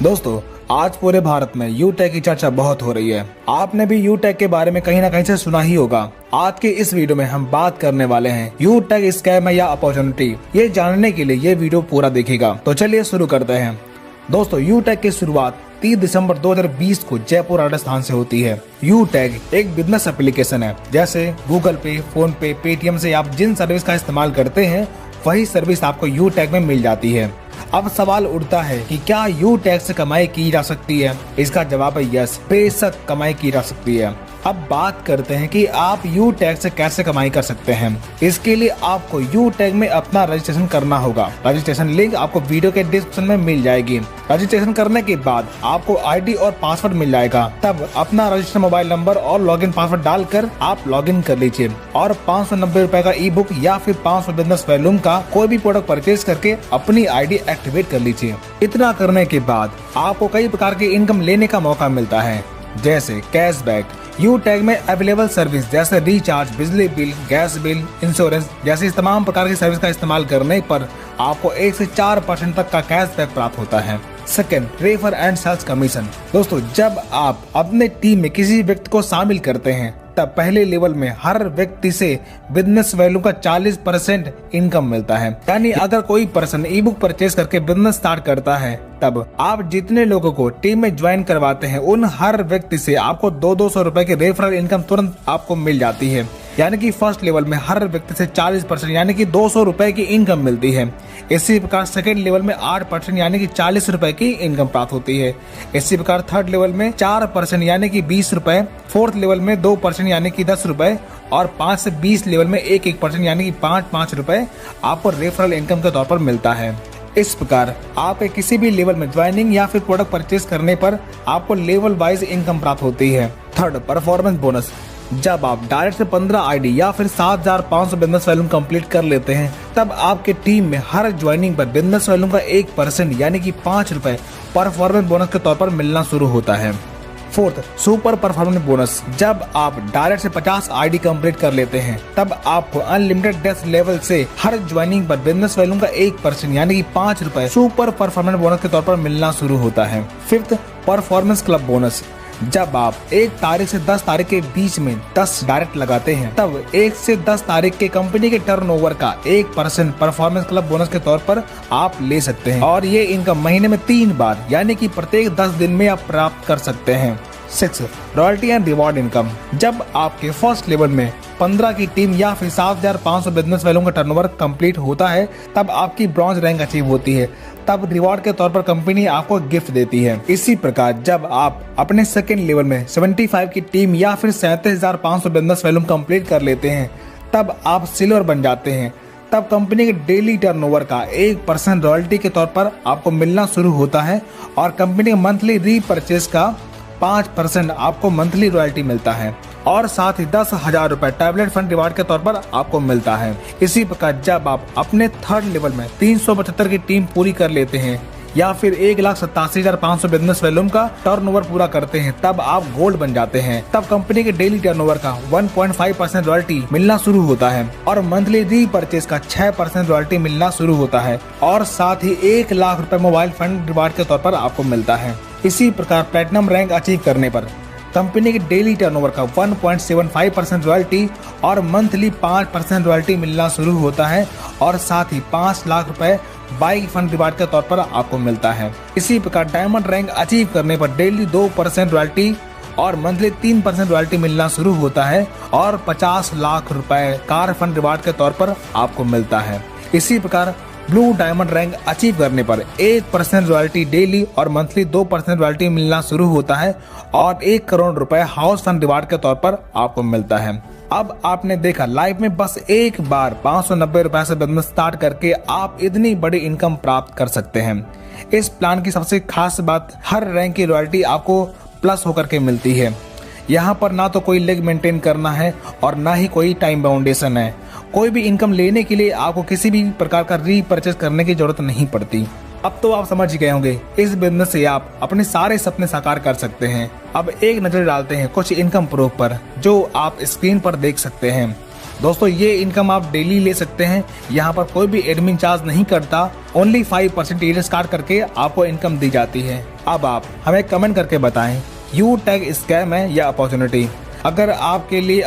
दोस्तों, आज पूरे भारत में यूटेक की चर्चा बहुत हो रही है। आपने भी यूटेक के बारे में कहीं ना कहीं से सुना ही होगा। आज के इस वीडियो में हम बात करने वाले हैं यूटेक स्कैम है या अपॉर्चुनिटी। ये जानने के लिए ये वीडियो पूरा देखिएगा। तो चलिए शुरू करते हैं। दोस्तों, यूटेक की शुरुआत 30 दिसंबर 2020 को जयपुर राजस्थान से होती है। यूटेक एक बिजनेस एप्लीकेशन है। जैसे गूगल पे, फोन पे, पेटीएम से आप जिन सर्विस का इस्तेमाल करते हैं वही सर्विस आपको यूटेक में मिल जाती है। अब सवाल उठता है कि क्या यूटेक से कमाई की जा सकती है? इसका जवाब है यस, बेशक कमाई की जा सकती है। अब बात करते हैं कि आप यूटेक से कैसे कमाई कर सकते हैं। इसके लिए आपको यूटेक में अपना रजिस्ट्रेशन करना होगा। रजिस्ट्रेशन लिंक आपको वीडियो के डिस्क्रिप्शन में मिल जाएगी। रजिस्ट्रेशन करने के बाद आपको आईडी और पासवर्ड मिल जाएगा। तब अपना रजिस्टर्ड मोबाइल नंबर और लॉगिन पासवर्ड डालकर आप लॉगिन कर लीजिए और 590 रुपए का ई बुक या फिर 500 बिजनेस वॉल्यूम का कोई भी प्रोडक्ट परचेज करके अपनी आईडी एक्टिवेट कर लीजिए। इतना करने के बाद आपको कई प्रकार की इनकम लेने का मौका मिलता है, जैसे कैशबैक। यूटेक में अवेलेबल सर्विस जैसे रिचार्ज, बिजली बिल, गैस बिल, इंश्योरेंस जैसी तमाम प्रकार की सर्विस का इस्तेमाल करने पर आपको 1 से 4% तक का कैशबैक प्राप्त होता है। Second, refer and sales commission. दोस्तों, जब आप अपने टीम में किसी व्यक्ति को शामिल करते हैं तब पहले लेवल में हर व्यक्ति से बिजनेस वैल्यू का 40% इनकम मिलता है। यानी अगर कोई पर्सन ई बुक परचेज करके बिजनेस स्टार्ट करता है तब आप जितने लोगों को टीम में ज्वाइन करवाते हैं उन हर व्यक्ति से आपको 200 रुपए की रेफरल इनकम तुरंत आपको मिल जाती है। यानी कि फर्स्ट लेवल में हर व्यक्ति से 40% यानी कि 200 रुपए की इनकम मिलती है। इसी प्रकार सेकेंड लेवल में 8% यानी कि 40 रुपए की इनकम प्राप्त होती है। इसी प्रकार थर्ड लेवल में 4% यानी कि 20 रुपए, फोर्थ लेवल में 2% यानी कि 10 रुपए और 5 से 20 लेवल में 1% यानी कि 5 रुपए आपको रेफरल इनकम के तौर पर मिलता है। इस प्रकार आपके किसी भी लेवल में ज्वाइनिंग या फिर प्रोडक्ट परचेज करने पर आपको लेवल वाइज इनकम प्राप्त होती है। Third, performance bonus. जब आप डायरेक्ट से 15 आईडी या फिर 7500 बिजनेस वॉल्यूम कंप्लीट कर लेते हैं तब आपके टीम में हर ज्वाइनिंग पर बिजनेस वॉल्यूम का 1% यानी कि 5 रुपए परफॉर्मेंस बोनस के तौर पर मिलना शुरू होता है। Fourth, super performance bonus. जब आप डायरेक्ट से 50 आईडी कंप्लीट कर लेते हैं तब आपको अनलिमिटेड डेस्क लेवल से हर ज्वाइनिंग पर बिजनेस वॉल्यूम का 1% यानी कि 5 रुपए सुपर परफॉर्मेंस बोनस के तौर पर मिलना शुरू होता है। Fifth, performance club bonus. जब आप 1 तारीख से 10 तारीख के बीच में 10 डायरेक्ट लगाते हैं तब 1 से 10 तारीख के कंपनी के टर्नओवर का 1% परफॉर्मेंस क्लब बोनस के तौर पर आप ले सकते हैं और ये इनकम महीने में 3 बार यानी कि प्रत्येक 10 दिन में आप प्राप्त कर सकते हैं। 6, रॉयल्टी एंड रिवॉर्ड इनकम। जब आपके फर्स्ट लेवल में 15 की टीम या फिर 7500 बिजनेस वैल्यू का टर्नओवर कंप्लीट होता है तब आपकी ब्रॉन्ज रैंक अचीव होती है। तब रिवॉर्ड के तौर पर कंपनी आपको गिफ्ट देती है। इसी प्रकार जब आप अपने सेकेंड लेवल में 75 की टीम या फिर 37,500 बिजनेस वैल्यूम कंप्लीट कर लेते हैं तब आप सिल्वर बन जाते हैं। तब कंपनी के डेली टर्नओवर का 1% रॉयल्टी के तौर पर आपको मिलना शुरू होता है और कंपनी के मंथली रीपरचेज का 5% आपको मंथली रॉयल्टी मिलता है और साथ ही 10,000 रुपए टैबलेट फंड रिवार्ड के तौर पर आपको मिलता है। इसी प्रकार जब आप अपने थर्ड लेवल में 375 की टीम पूरी कर लेते हैं या फिर 1,87,500 बिजनेस वॉल्यूम का टर्नओवर पूरा करते हैं तब आप गोल्ड बन जाते हैं। तब कंपनी के डेली टर्नओवर का 1.5% रॉयल्टी मिलना शुरू होता है और मंथली रीपरचेज का 6% रॉयल्टी मिलना शुरू होता है और साथ ही 1 लाख रुपए मोबाइल फंड रिवार्ड के तौर पर आपको मिलता है। इसी प्रकार प्लेटिनम रैंक अचीव करने पर कंपनी के डेली टर्नओवर का 1.75% रॉयल्टी और मंथली 5% रॉयल्टी मिलना शुरू होता है और साथ ही 5 लाख रुपए बाइक फंड रिवार्ड के तौर पर आपको मिलता है। इसी प्रकार डायमंड रैंक अचीव करने पर डेली 2% रॉयल्टी और मंथली 3% रॉयल्टी मिलना शुरू होता है और 50 लाख रुपए कार फंड रिवार्ड के तौर पर आपको मिलता है। इसी प्रकार ब्लू डायमंड रैंक अचीव करने पर 1% रॉयल्टी डेली और मंथली 2% रॉयल्टी मिलना शुरू होता है और 1 करोड़ रुपए हाउस फंड रिवार्ड के तौर पर आपको मिलता है। अब आपने देखा लाइफ में बस एक बार 590 रुपए से बिजनेस स्टार्ट करके आप इतनी बड़ी इनकम प्राप्त कर सकते हैं। इस प्लान की सबसे खास बात हर रैंक की रॉयल्टी आपको प्लस होकर के मिलती है। यहाँ पर ना तो कोई लेग मेंटेन करना है और ना ही कोई टाइम बाउंडेशन है। कोई भी इनकम लेने के लिए आपको किसी भी प्रकार का रीपरचेज करने की जरूरत नहीं पड़ती। अब तो आप समझ गए होंगे इस बिजनेस से आप अपने सारे सपने साकार कर सकते हैं। अब एक नजर डालते हैं कुछ इनकम प्रूफ पर जो आप स्क्रीन पर देख सकते हैं। दोस्तों ये इनकम आप डेली ले सकते हैं। यहाँ पर कोई भी एडमिन चार्ज नहीं करता। ओनली 5% ईयर स्टार्ट करके आपको इनकम दी जाती है। अब आप हमें कमेंट करके बताएं, यू टैग स्कैम है या अपॉर्चुनिटी। अगर आपके लिए